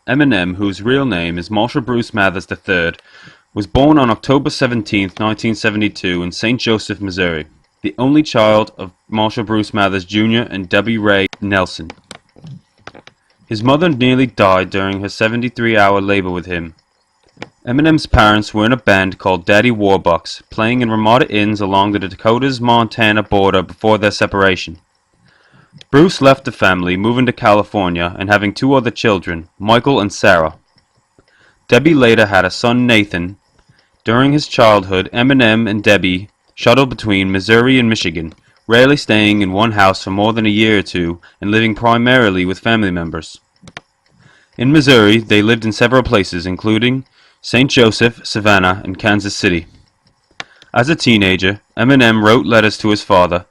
Eminem, whose real name is Marshall Bruce Mathers III, was born on October 17, 1972 in St. Joseph, Missouri, the only child of Marshall Bruce Mathers Jr. and Debbie Ray Nelson. His mother nearly died during her 73-hour labor with him. Eminem's parents were in a band called Daddy Warbucks, playing in Ramada Inns along the Dakotas-Montana border before their separation. Bruce left the family, moving to California and having two other children, Michael and Sarah. Debbie later had a son, Nathan. During his childhood, Eminem and Debbie shuttled between Missouri and Michigan, rarely staying in one house for more than a year or two and living primarily with family members. In Missouri, they lived in several places, including St. Joseph, Savannah, and Kansas City. As a teenager, Eminem wrote letters to his father.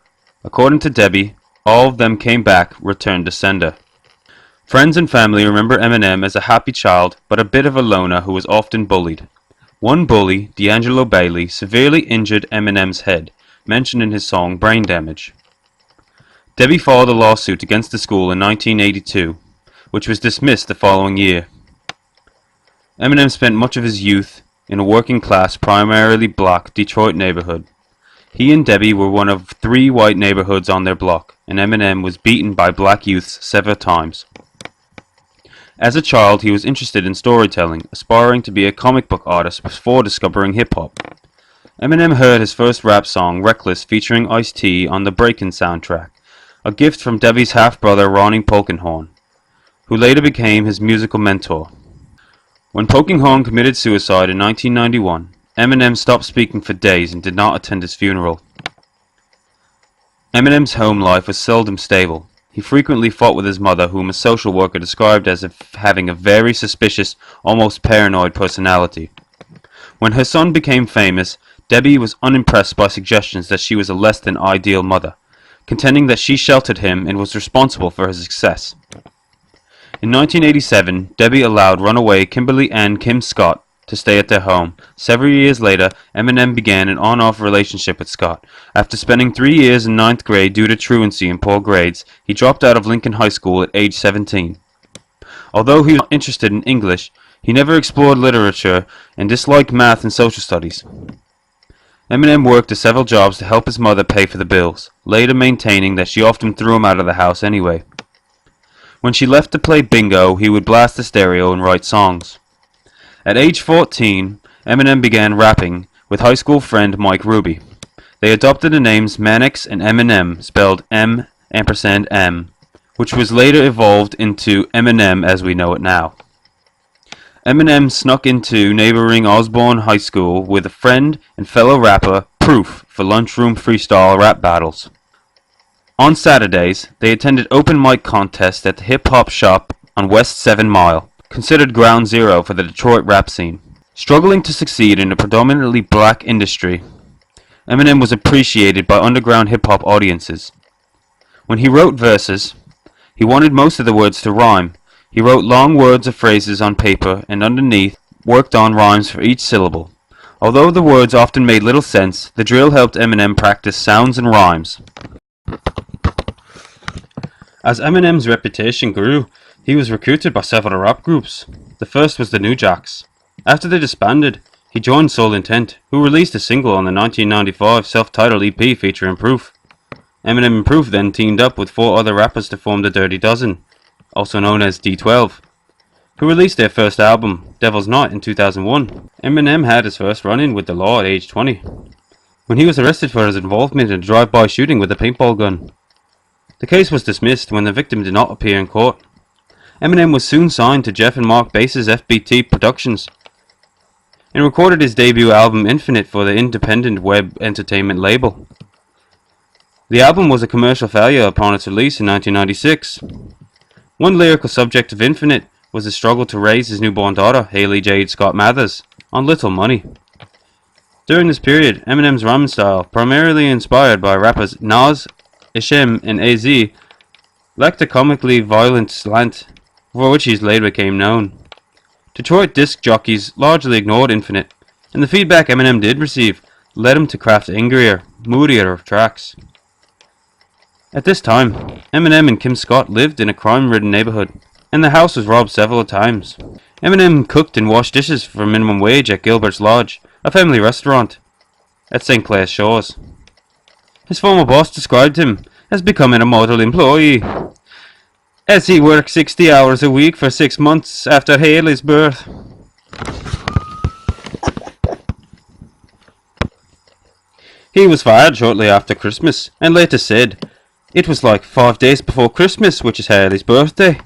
According to Debbie, all of them came back, returned to sender. Friends and family remember Eminem as a happy child, but a bit of a loner who was often bullied. One bully, D'Angelo Bailey, severely injured Eminem's head, mentioned in his song Brain Damage. Debbie filed a lawsuit against the school in 1982, which was dismissed the following year. Eminem spent much of his youth in a working-class, primarily black Detroit neighborhood. He and Debbie were one of 3 white neighborhoods on their block, and Eminem was beaten by black youths several times. As a child, he was interested in storytelling, aspiring to be a comic book artist before discovering hip-hop. Eminem heard his first rap song, Reckless, featuring Ice-T on the Breakin' soundtrack, a gift from Debbie's half-brother Ronnie Polkinghorne, who later became his musical mentor. When Polkinghorne committed suicide in 1991, Eminem stopped speaking for days and did not attend his funeral. Eminem's home life was seldom stable. He frequently fought with his mother, whom a social worker described as having a very suspicious, almost paranoid personality. When her son became famous, Debbie was unimpressed by suggestions that she was a less than ideal mother, contending that she sheltered him and was responsible for his success. In 1987, Debbie allowed runaway Kimberly Ann Kim Scott to stay at their home. Several years later, Eminem began an on-off relationship with Scott. After spending 3 years in 9th grade due to truancy and poor grades, he dropped out of Lincoln High School at age 17. Although he was not interested in English, he never explored literature and disliked math and social studies. Eminem worked at several jobs to help his mother pay for the bills, later maintaining that she often threw him out of the house anyway. When she left to play bingo, he would blast the stereo and write songs. At age 14, Eminem began rapping with high school friend Mike Ruby. They adopted the names Mannix and Eminem, spelled M&M, which was later evolved into Eminem as we know it now. Eminem snuck into neighboring Osborne High School with a friend and fellow rapper, Proof, for lunchroom freestyle rap battles. On Saturdays, they attended open mic contests at the hip-hop shop on West 7 Mile, considered ground zero for the Detroit rap scene. Struggling to succeed in a predominantly black industry, Eminem was appreciated by underground hip-hop audiences. When he wrote verses, he wanted most of the words to rhyme. He wrote long words or phrases on paper and underneath worked on rhymes for each syllable. Although the words often made little sense, the drill helped Eminem practice sounds and rhymes. As Eminem's reputation grew, he was recruited by several rap groups. The first was the New Jacks. After they disbanded, he joined Soul Intent, who released a single on the 1995 self-titled EP featuring Proof. Eminem and Proof then teamed up with 4 other rappers to form the Dirty Dozen, also known as D12, who released their first album, Devil's Knot, in 2001. Eminem had his first run-in with the law at age 20, when he was arrested for his involvement in a drive-by shooting with a paintball gun. The case was dismissed when the victim did not appear in court. Eminem was soon signed to Jeff and Mark Bass's FBT Productions and recorded his debut album Infinite for the independent web entertainment label. The album was a commercial failure upon its release in 1996. One lyrical subject of Infinite was the struggle to raise his newborn daughter, Haley Jade Scott Mathers, on little money. During this period, Eminem's rhyming style, primarily inspired by rappers Nas, Ishem, and AZ, lacked a comically violent slant, for which he later became known. Detroit disc jockeys largely ignored Infinite, and the feedback Eminem did receive led him to craft angrier, moodier tracks. At this time, Eminem and Kim Scott lived in a crime-ridden neighborhood. and the house was robbed several times. Eminem cooked and washed dishes for minimum wage at Gilbert's Lodge, a family restaurant at St. Clair Shores. His former boss described him as becoming a model employee, as he worked 60 hours a week for 6 months after Haley's birth. He was fired shortly after Christmas, and later said, "It was like 5 days before Christmas, which is Haley's birthday.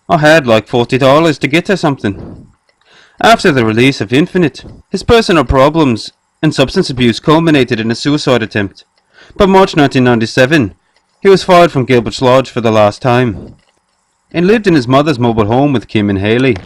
I had like $40 to get her something." After the release of Infinite, his personal problems and substance abuse culminated in a suicide attempt. By March 1997, he was fired from Gilbert's Lodge for the last time, and lived in his mother's mobile home with Kim and Haley.